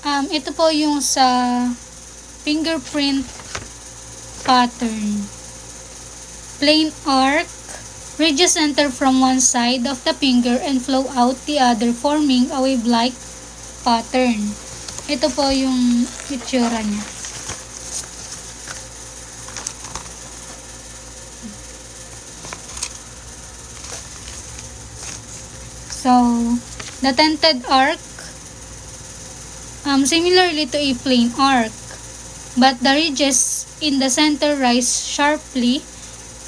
Ito po yung sa fingerprint pattern. Plain arc, ridges enter from one side of the finger and flow out the other, forming a wave-like pattern. Ito po yung itsura niya. So, the tented arc, similarly to a plain arc, but the ridges in the center rise sharply,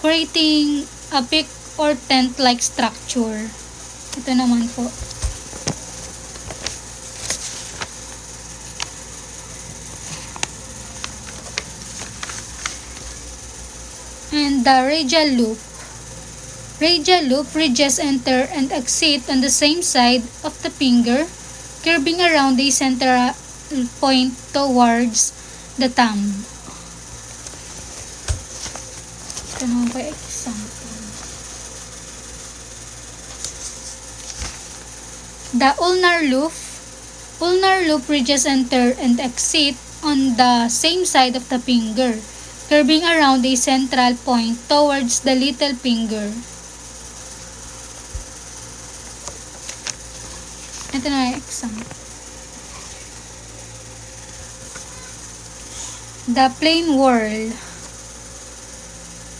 creating a peak or tent-like structure. Ito naman po. And the radial loop. Radial loop, ridges enter and exit on the same side of the finger, curving around the central point towards the thumb. Ito naman po example. The ulnar loop. Ulnar loop, ridges enter and exit on the same side of the finger, curving around a central point towards the little finger. Ito na yung example. The plain whorl.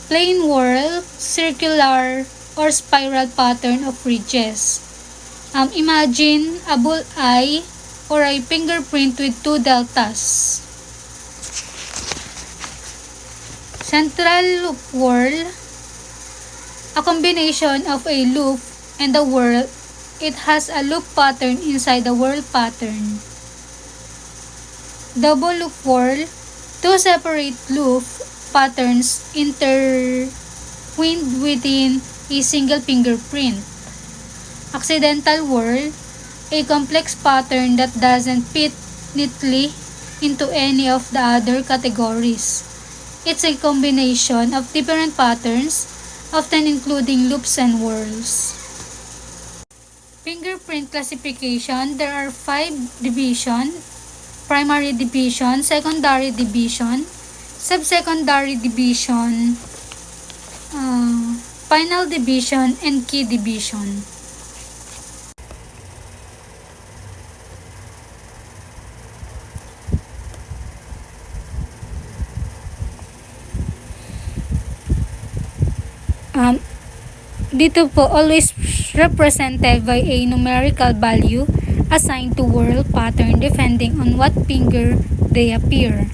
Plain whorl, circular or spiral pattern of ridges. Imagine a bullseye or a fingerprint with two deltas. Central loop whorl, a combination of a loop and a whorl. It has a loop pattern inside the whorl pattern. Double loop whorl, two separate loop patterns intertwined within a single fingerprint. Accidental whorl, a complex pattern that doesn't fit neatly into any of the other categories. It's a combination of different patterns, often including loops and whorls. Fingerprint classification, there are 5 divisions: primary division, secondary division, subsecondary division, final division, and key division. Dito po, always represented by a numerical value assigned to whorl pattern depending on what finger they appear.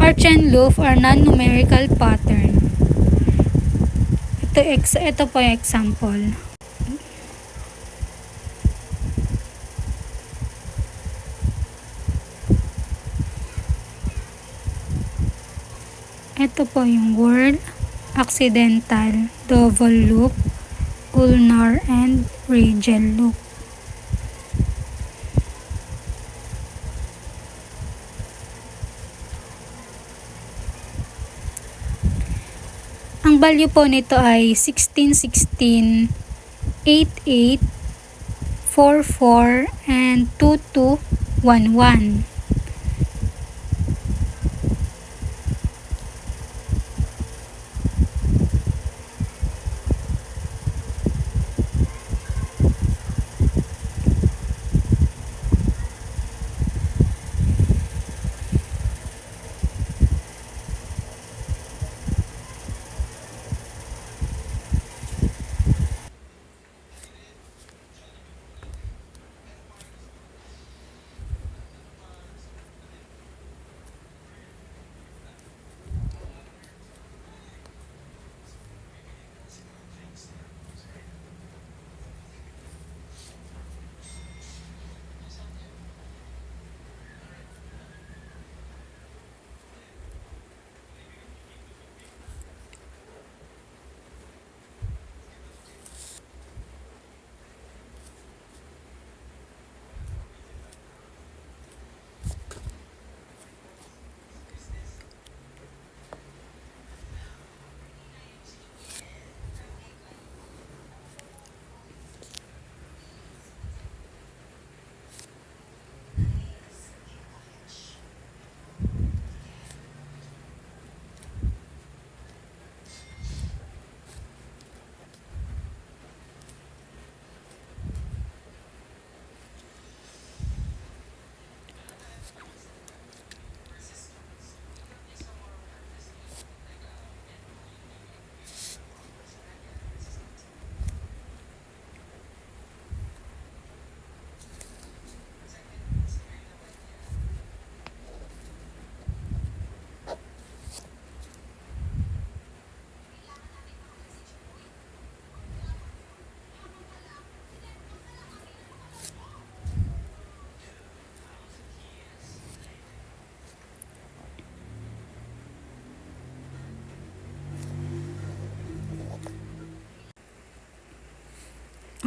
Arch and loop are non-numerical pattern. Ito po yung example. Ito po yung whorl, accidental, double loop, ulnar, and radial loop. Ang value po nito ay 16, 88, 44, and 2211.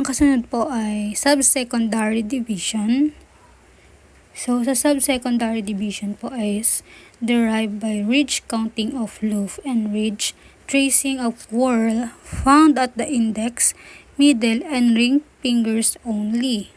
kasunod po ay subsecondary division. So, sa subsecondary division po is derived by ridge counting of loop and ridge, tracing of whorl found at the index, middle, and ring fingers only.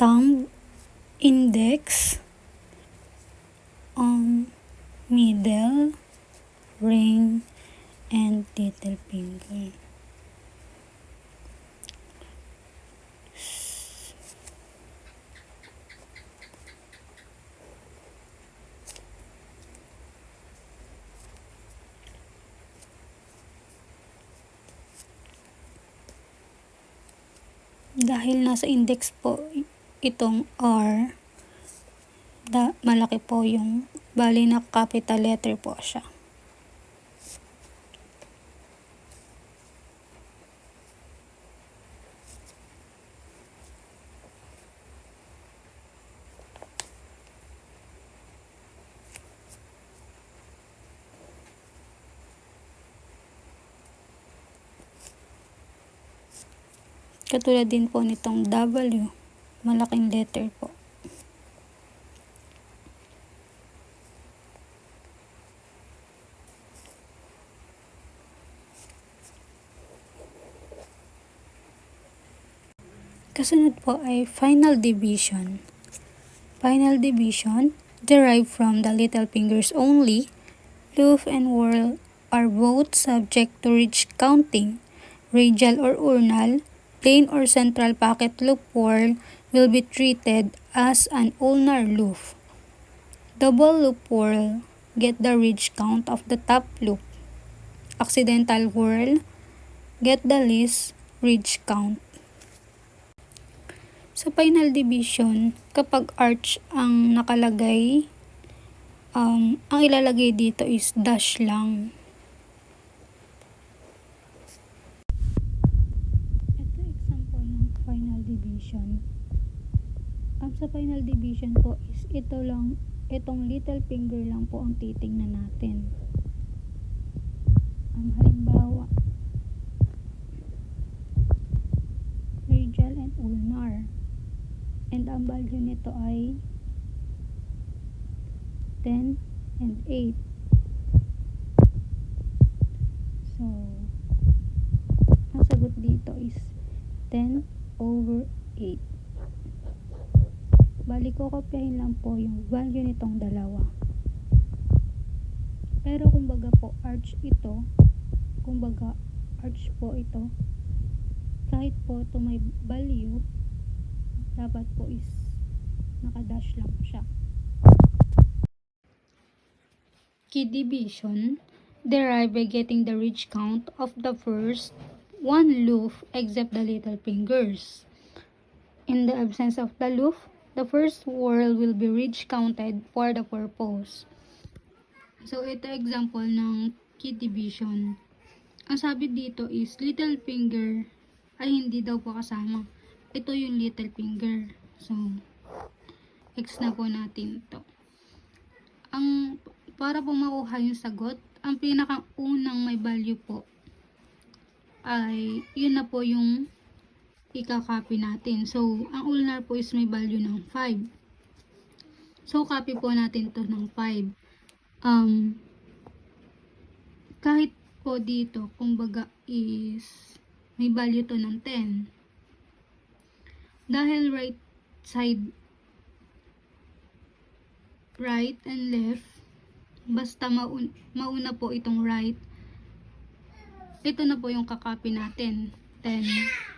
Thumb, index, middle, ring, and little finger. Dahil nasa index po itong R, malaki po yung, bali na capital letter po siya. Katulad din po nitong W, malaking letter po. Kasunod po ay final division. Final division, derived from the little fingers only, loop and whorl are both subject to ridge counting. Radial or urnal, plain or central pocket loop whorl will be treated as an ulnar loop. Double loop whorl get the ridge count of the top loop. Accidental whorl get the least ridge count. Sa final division, kapag arch ang nakalagay, ang ilalagay dito is dash lang. Ito example ng final division. Sa final division po is itong little finger lang po ang titingnan natin. Halimbawa, radial and ulnar. And ang value nito ay 10 and 8. So, ang sagot dito is 10/8. Bali ko kopyahin lang po yung value nitong dalawa. Pero kumbaga po arch po ito, kahit po ito may value, dapat po is nakadash lang siya. Key division, derived by getting the ridge count of the first one loop except the little fingers. In the absence of the loop, the first whorl will be ridge counted for the purpose. So, ito example ng key division. Ang sabi dito is little finger ay hindi daw po kasama. Ito yung little finger. So, X na po natin to. Para po makuha yung sagot, ang pinakaunang may value po ay yun na po yung ika-copy natin. So, ang ulnar po is may value ng 5. So, copy po natin to ng 5. Kahit po dito, kumbaga is may value to ng 10. Dahil right side, right and left, basta mauna po itong right, ito na po yung kakopy natin. 10.